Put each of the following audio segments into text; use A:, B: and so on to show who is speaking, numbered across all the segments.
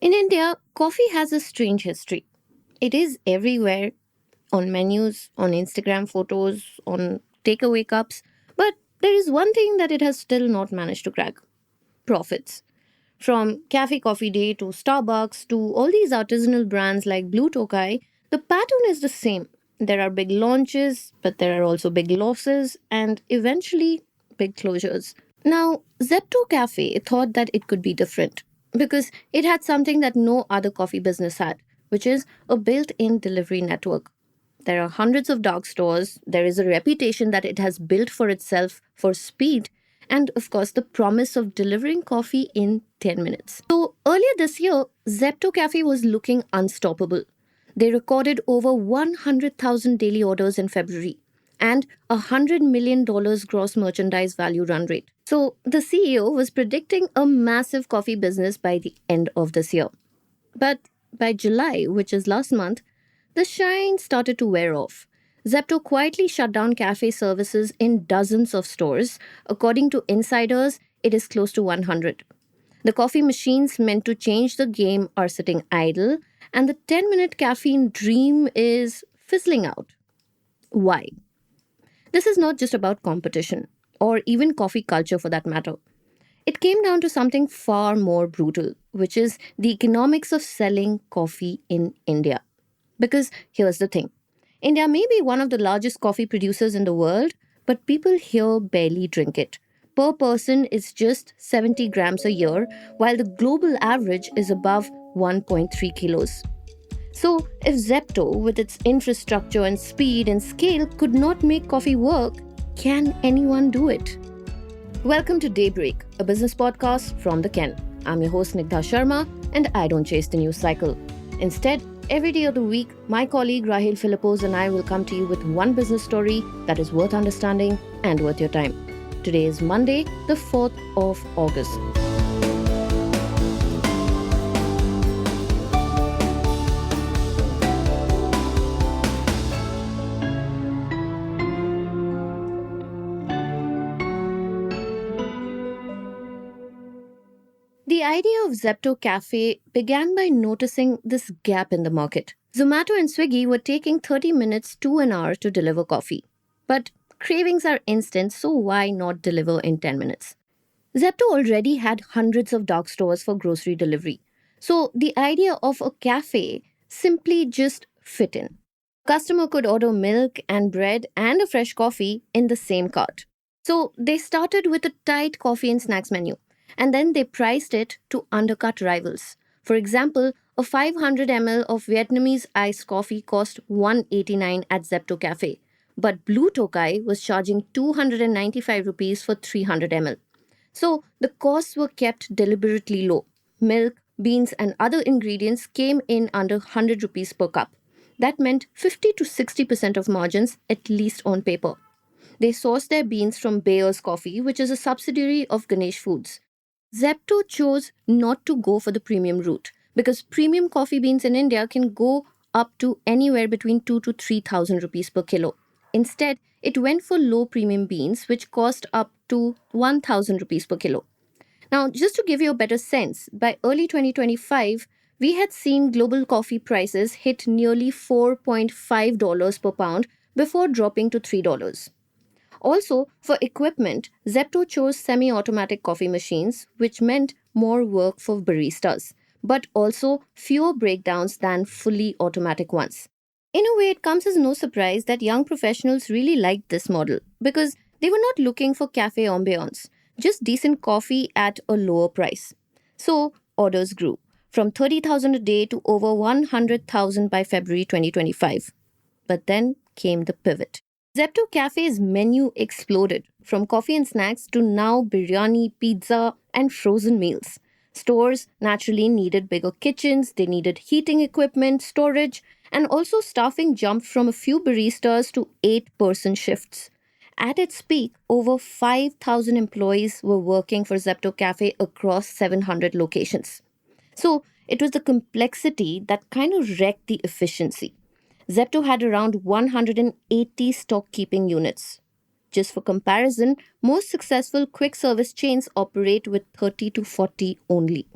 A: In India, coffee has a strange history. It is everywhere on menus, on Instagram photos, on takeaway cups. But there is one thing that it has still not managed to crack: profits. From Cafe Coffee Day to Starbucks to all these artisanal brands like Blue Tokai, the pattern is the same. There are big launches, but there are also big losses and eventually big closures. Now, Zepto Cafe thought that it could be different because it had something that no other coffee business had, which is a built in delivery network. There are hundreds of dark stores, there is a reputation that it has built for itself for speed, and of course, the promise of delivering coffee in 10 minutes. So, earlier this year, Zepto Cafe was looking unstoppable. They recorded over 100,000 daily orders in February and $100 million gross merchandise value run rate. So, the CEO was predicting a massive coffee business by the end of this year. But by July, which is last month, the shine started to wear off. Zepto quietly shut down cafe services in dozens of stores. According to insiders, it is close to 100. The coffee machines meant to change the game are sitting idle, and the 10-minute caffeine dream is fizzling out. Why? This is not just about competition, or even coffee culture for that matter. It came down to something far more brutal, which is the economics of selling coffee in India. Because here's the thing: India may be one of the largest coffee producers in the world, but people here barely drink it. Per person, it's just 70 grams a year, while the global average is above 1.3 kilos. So, if Zepto, with its infrastructure and speed and scale, could not make coffee work, can anyone do it? Welcome to Daybreak, a business podcast from the Ken. I'm your host Nigdha Sharma, and I don't chase the news cycle. Instead, every day of the week, my colleague Rahil Philippos and I will come to you with one business story that is worth understanding and worth your time. Today is Monday, the 4th of August. The idea of Zepto Cafe began by noticing this gap in the market. Zomato and Swiggy were taking 30 minutes to an hour to deliver coffee. But cravings are instant, so why not deliver in 10 minutes? Zepto already had hundreds of dark stores for grocery delivery. So the idea of a cafe simply just fit in. Customer could order milk and bread and a fresh coffee in the same cart. So they started with a tight coffee and snacks menu, and then they priced it to undercut rivals. For example, a 500 ml of Vietnamese iced coffee cost 189 at Zepto Cafe, but Blue Tokai was charging 295 rupees for 300 ml. So the costs were kept deliberately low. Milk, beans, and other ingredients came in under 100 rupees per cup. That meant 50 to 60% of margins, at least on paper. They sourced their beans from Bayer's Coffee, which is a subsidiary of Ganesh Foods. Zepto chose not to go for the premium route because premium coffee beans in India can go up to anywhere between 2 to 3,000 rupees per kilo. Instead, it went for low premium beans, which cost up to 1,000 rupees per kilo. Now, just to give you a better sense, by early 2025, we had seen global coffee prices hit nearly $4.5 per pound before dropping to $3. Also, for equipment, Zepto chose semi automatic coffee machines, which meant more work for baristas, but also fewer breakdowns than fully automatic ones. In a way, it comes as no surprise that young professionals really liked this model because they were not looking for cafe ambiance, just decent coffee at a lower price. So, orders grew from 30,000 a day to over 100,000 by February 2025. But then came the pivot. Zepto Cafe's menu exploded from coffee and snacks to now biryani, pizza, and frozen meals. Stores naturally needed bigger kitchens, they needed heating equipment, storage, and also staffing jumped from a few baristas to 8-person shifts. At its peak, over 5,000 employees were working for Zepto Cafe across 700 locations. So it was the complexity that kind of wrecked the efficiency. Zepto had around 180 stock keeping units. Just for comparison, most successful quick service chains operate with 30 to 40 only.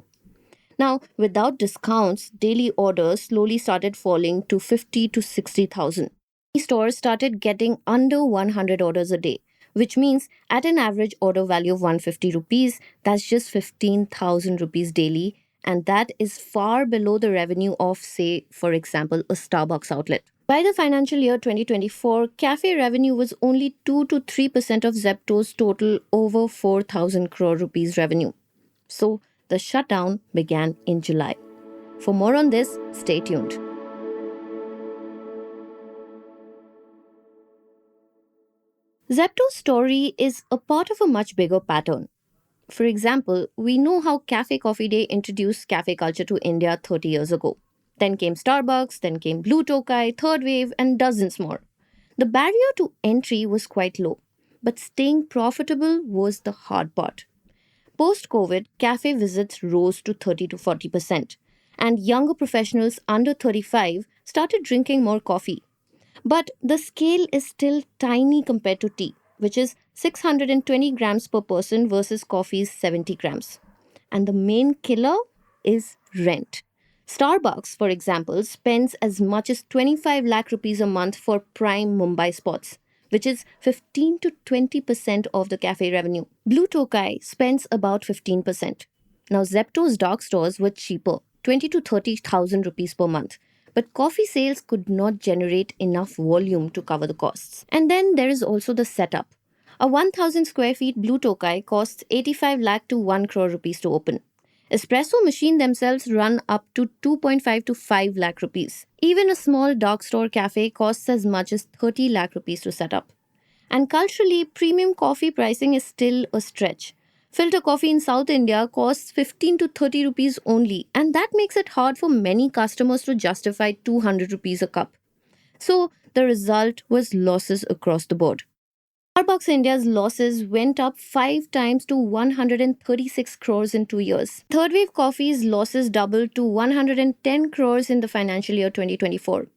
A: Now, without discounts, daily orders slowly started falling to 50 to 60,000. Stores started getting under 100 orders a day, which means at an average order value of 150 rupees, that's just 15,000 rupees daily, and that is far below the revenue of, say, for example, a Starbucks outlet. By the financial year 2024, cafe revenue was only 2 to 3% of Zepto's total over 4,000 crore rupees revenue. So the shutdown began in July. For more on this, stay tuned. Zepto's story is a part of a much bigger pattern. For example, we know how Cafe Coffee Day introduced cafe culture to India 30 years ago. Then came Starbucks, then came Blue Tokai, Third Wave, and dozens more. The barrier to entry was quite low, but staying profitable was the hard part. Post COVID, cafe visits rose to 30 to 40%, and younger professionals under 35 started drinking more coffee. But the scale is still tiny compared to tea, which is 620 grams per person versus coffee's 70 grams. And the main killer is rent. Starbucks, for example, spends as much as 25 lakh rupees a month for prime Mumbai spots, which is 15 to 20% of the cafe revenue. Blue Tokai spends about 15%. Now, Zepto's dark stores were cheaper, 20 to 30,000 rupees per month. But coffee sales could not generate enough volume to cover the costs. And then there is also the setup. A 1,000 square feet Blue Tokai costs 85 lakh to 1 crore rupees to open. Espresso machine themselves run up to 2.5 to 5 lakh rupees. Even a small dark store cafe costs as much as 30 lakh rupees to set up. And culturally, premium coffee pricing is still a stretch. Filter coffee in South India costs 15 to 30 rupees only, and that makes it hard for many customers to justify 200 rupees a cup. So, the result was losses across the board. Starbucks India's losses went up 5 times to 136 crores in 2 years. Third Wave Coffee's losses doubled to 110 crores in the financial year 2024.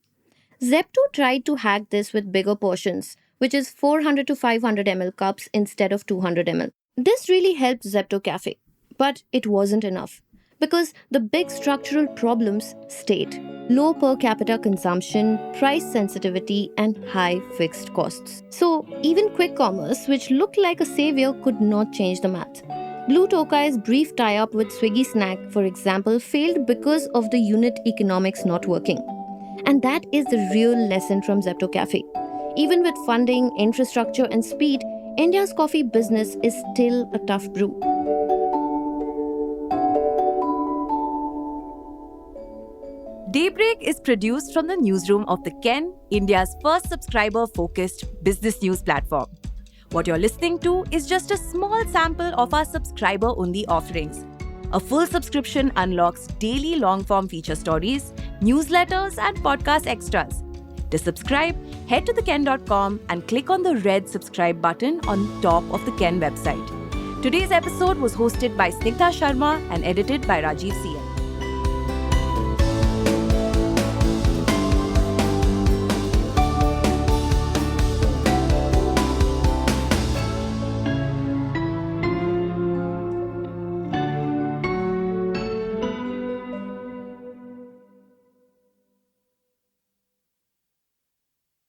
A: Zepto tried to hack this with bigger portions, which is 400 to 500 ml cups instead of 200 ml. This really helped Zepto Cafe, but it wasn't enough because the big structural problems stayed. Low per capita consumption, price sensitivity, and high fixed costs. So, even quick commerce, which looked like a savior, could not change the math. Blue Tokai's brief tie-up with Swiggy Snack, for example, failed because of the unit economics not working. And that is the real lesson from Zepto Cafe. Even with funding, infrastructure, and speed, India's coffee business is still a tough brew.
B: Daybreak is produced from the newsroom of The Ken, India's first subscriber-focused business news platform. What you're listening to is just a small sample of our subscriber-only offerings. A full subscription unlocks daily long-form feature stories, newsletters, and podcast extras. To subscribe, head to theken.com and click on the red subscribe button on top of the Ken website. Today's episode was hosted by Snigdha Sharma and edited by Rajiv CN.